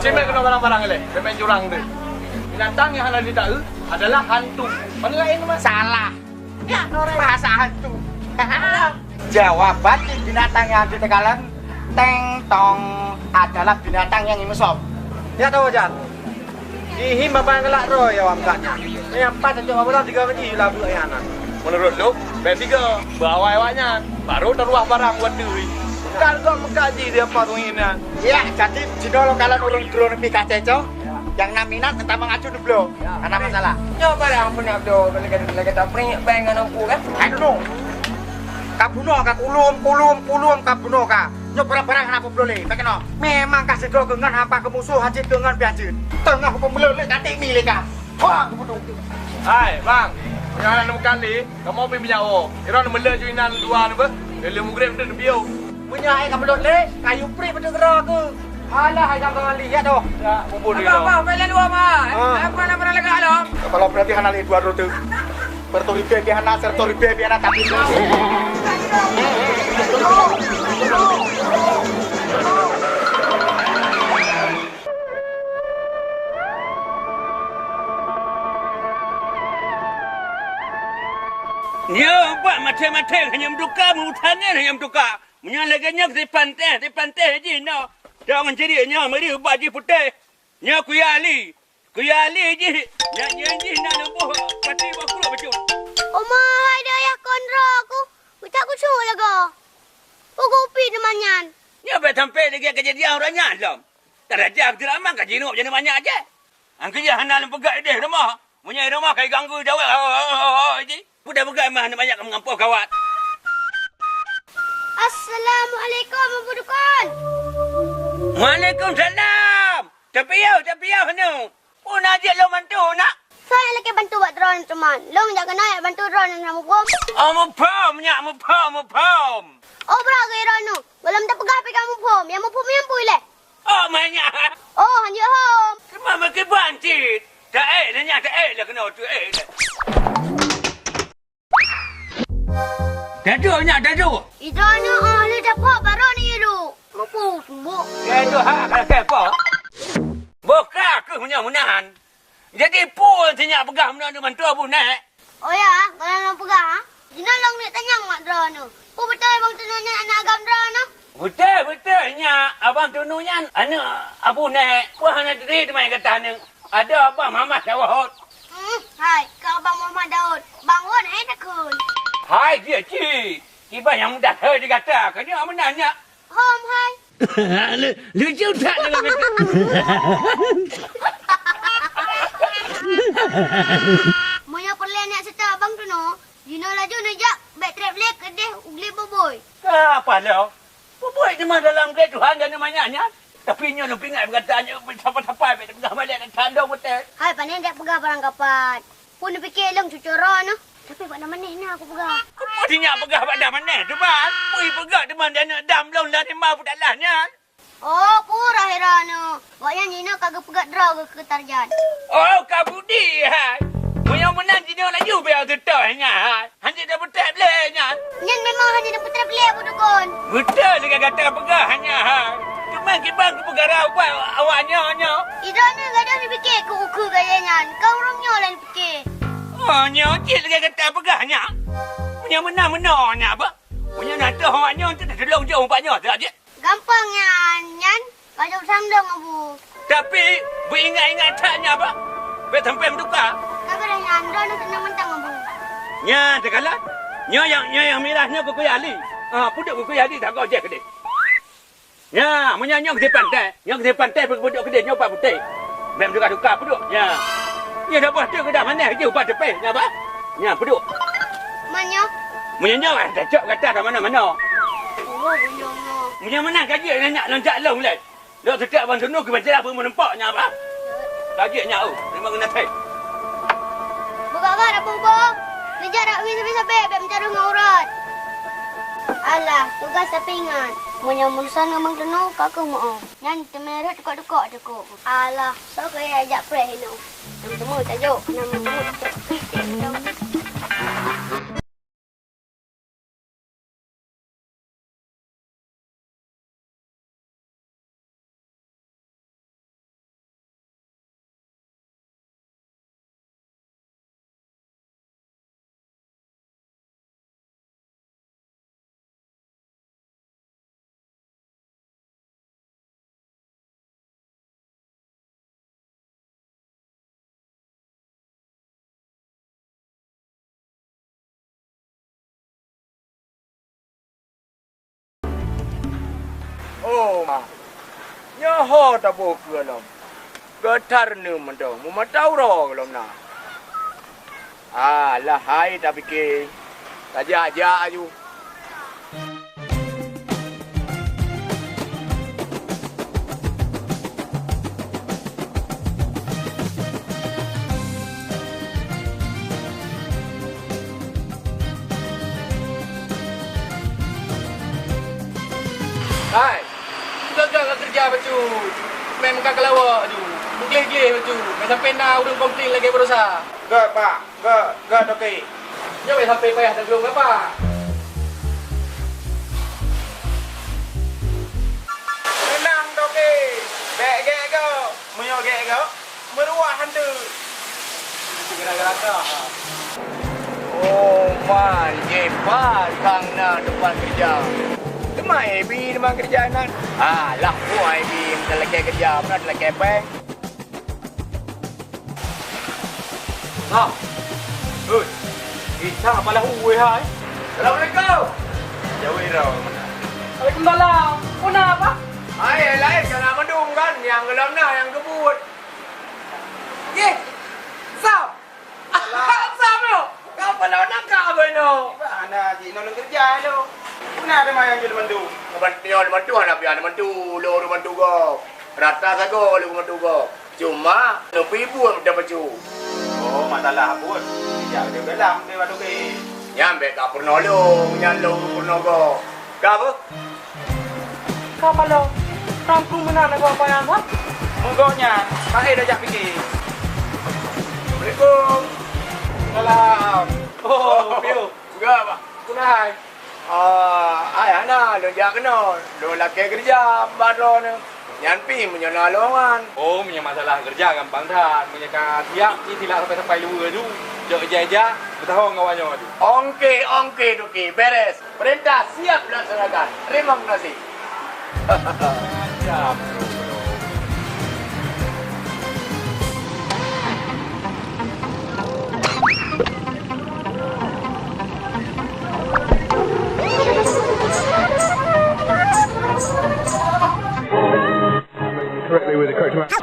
Cemek kena barang-barang le. Pemain curang tu. Binatang yang halal ditahu adalah hantu. Mana lain mas? salah ya bahasa hantu jawaban binatang yang ada tekalan teng tong adalah binatang yang imusop Ya tahu aja. Ihim bapak ngelak roh ya wamkanya. Yang pas saja apa 3 biji labu anak. Menurut lu, B3 bawa awaknya baru teruah barang buat duit. Kalau kau mengkaji dia apa tu ini? ya jadi Cino lo kalian urung drone pika ceco yang naminat entah mengacu dulu karena masalah Nyawa barang punya tu. Lagi tak pernah bayang dengan aku kan? ayo dong kabuno kak kulum kabuno kak nyok barang-barang apa boleh bagaimana memang kasih do dengan apa ke musuh haji dengan biajin tengah pembelok katik milik kak wah kebunuh Hai, bang. Yang nak kali, kamu pergi minyak oh. Kira nak mele juinan luar ni ber. Lele mugrem tu biau. Punya ai kamu le, kayu pri betul kera ke. Alah ai jangan lihat doh. Ya, bubur dia. Apa pelan dua mah. Apa nak pernah lega lo? Kalau berarti hana li dua rotu. Bertori bebe hana sertori bebe hana tapi. Yo, buat mate-mate hanya menduka, mutanya hanya menduka. Menyalahkannya di pantai je no. Jangan cerinya mari ubah di putih. Nya kuyali je. Nya je nak lebuh pati bakul betul. Oma, ada ya konra aku. Kita aku cuma laga. Aku pi temannya. Nya bet sampai lagi kejadian orangnya lom. Terajak drama ka jinuk jadi banyak aje. Angke ya hanal pegat deh rumah. Punya rumah kai ganggu jawab je. Budak pegat mah banyak mengampau kawat. Assalamualaikum, Abu Dukun. Waalaikumsalam. Tapi hanu. Pun ajak lo bantu nak. Saya lagi bantu buat drone teman. Long jangan naik bantu drone sama bom. Amu pom. Oh, berapa drone? Belum tak pegah pegang bom. Yang bom yang boleh. Oh, banyak. Oh, hanya home. Kemana ke bantit? Tak lah kena tu Dadu. Idanya ahli dapat baru ni lu. Lupa sembuh. Dadu kalau kepo. Buka ke munahan. Jadi pun tanya pegah mana bantu abu nak. Oh ya, kalau nak pegah, Jina long ni tanya mak drone. Oh betul bang tunanya anak agam drone. Betul nya abang tununya anak abu nak. Wah nak diri mai kata ni. Ada abang Muhammad Daud. Hai, kau Abang Muhammad Daud. Bangun takun. Hai dia cik. Tiba yang mudah dia kata. Kena menanya. Home, hai. Lucu tak dia kata. Moya perlahan nak serta abang tu no. Jina laju najak back travel kedeh ugli boboy. Apa lo? Boboy cuma dalam ke Tuhan dan namanya. Tapi nyo lebih ingat berkatanya siapa-siapa bet pegang balik dan tandang betul. Hai, panen dak pegang barang kapat. Pun fikir long cucura no. Tapi pada mana ni aku pegang. Apa dia pegang pada mana tu bang? Pui pegang teman dan dam long lah ni mau dalahnya. Oh, pura herano. Wak yang Jina kagak pegang draw ke tarjan. Oh, kabudi hai. Punya menang Jina laju biar tetapnya. Hanya dah betul belenya. Nyan memang hanya dah putra pelih Abu Dukun. Betul dia kata pegang hanya hai. Cuma kita pegang awaknya. Idana gak ada fikir ke uku gayanya. Kau orangnya lah fikir. Oh, nyocik dia kata pegahnya. Punya menang-menangnya apa? Punya nak tahu awaknya untuk tolong jauh umpanya tak je. Gampangnya, Nyan. Kau sandung Abu. Tapi, beringat-ingat taknya apa? Biar sampai menduka. Kagak dah Nyan. Dah nak senang mentang Abu. Nya, tekalah. Nya yang merahnya kuku Ali. Puduk kuku Ali tak kau je ke dia. Ya, menyanyong ke pantai. Yang ke pantai puduk ke dia nyopak putih. Mem duka-duka puduk. Ya. Ya dah buat tu ke dah mana je ubat tepi. Ya apa? Ya, puduk. Mana? Menyanyong dah cok kata dah mana-mana. Oh, buyong. Punya mana kaji nak loncat long le. Dak tetap bang tunu ke baca apa menempaknya apa? Kajinya memang kena tai. Buka dah bubo. Kejar dak bisa bebek mencari ngaurat. Alah, tugas tapi ingat. Punya murusan memang tenu kakak mau. Nyan temerah tukak-tukak cukup. Alah, so kaya ajak pray no. Temu tajuk, nama temu. Oh, nyaho tak boleh kelam. Getar ni mandau, mu tahu roh kelam na. Lah hai tak fikir. Tajak aju. Hai. Gagal kerja baju. Memang kakak lawak tu. Gile-gile baju. Sampai nak urung komplain lagi berusaha. Gak, Pak. Gak, okey. Jangan sampai payah tak belum apa. Menang okey. Bek ke. Menyo ke. Meruah hantu. Geraka-geraka. Oh, man. Jepat kang na depan kerja. Kemai Ebi depan kerja nak? Lah, gua Ebi minta lagi kerja. Mana ada lagi peng? Nah. Oi. Kita apalah uwe hai. Assalamualaikum. Jauh irau. Waalaikumsalam. Kenapa? Hai, lain jangan mendung kan. Yang gelam nah, yang kebut. Ye. Sam. Sam lo. Kau pala nak kau beno. Mana Cik Noh kerja lo. Mana ada mayang jadi mandu? Mantu anak pian mantu lo mantu go. Rata sago lo mantu go. Cuma nepi buat dapat baju. Oh, masalah pun. Dia belam dia batu ke. Nyambe ka purno lo, nyalo purno go. Ka apa? Kapa lo? Kampung mana nak apa yang apa? Monggonya, saya dah jak fikir. Assalamualaikum. Salam. Oh, Pio. Enggak, Pak. Kunai. Ayah na, lo jak kena. Lo laki kerja badro ni. Nyan pi menyana longan. Oh, punya masalah kerja gampang dah. Punya tiap ni tidak sampai luar tu. Jok eja bertahu kawannya tu. Ongke duki beres. Perintah siap dilaksanakan. Terima kasih. Siap. Correctly with the correct amount.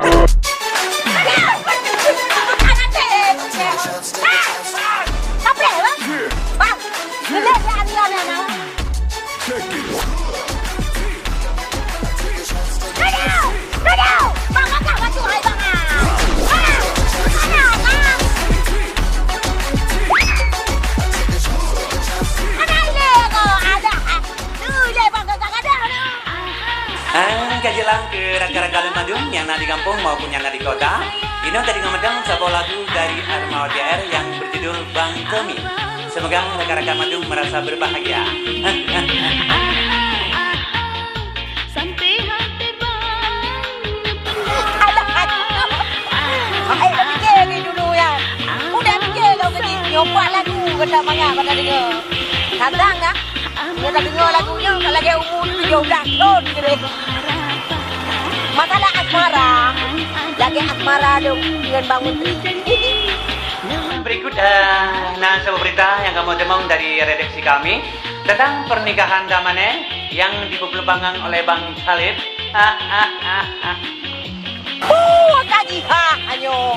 Kaji lang ke raga-raga Madung yang ada di kampung maupun yang ada di kota. Ini tadi ngamedang sebuah lagu dari Arma ODR yang berjudul Bang Tommy. Semoga raga-raga Madung merasa berbahagia. Sampai hati Dah fikir ni dulu ya. Udah fikir kau kecil. Nyopak lagu kata banyak kata dengar. Kadang tak? Dia tak dengar lagunya. Kalau lagi umur 17 tahun je. Masalah asmara. Lagi asmara dong dengan Bang Menteri. Berikut sebuah berita yang kamu temung dari redaksi kami tentang pernikahan Damane yang diperbangkan oleh Bang Khalid. Kaji hanyo.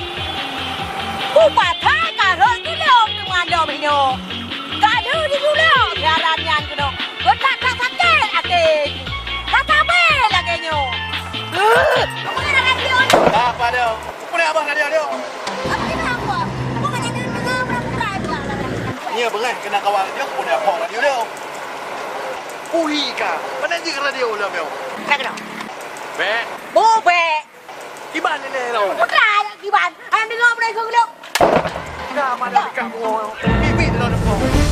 Patah karun dulu kemana minyo. Kadu di dulu garamnya keno. Gotak tak sakit atik. Kata be lagi nyo. Kamu nak lagi on? Apa dia? Punya abang dia. Apa ini apa? Bukan ada dengar berapa kali. Nya beran kena kawal dia punya pong dia. Uhi ka. Mana je radio lah meu. Tak kena. Be. Bobe. Di mana ni lo? Putra di ban. Ang dengar mereka gelap. Dah mana dekat mo. Bibi dia nak.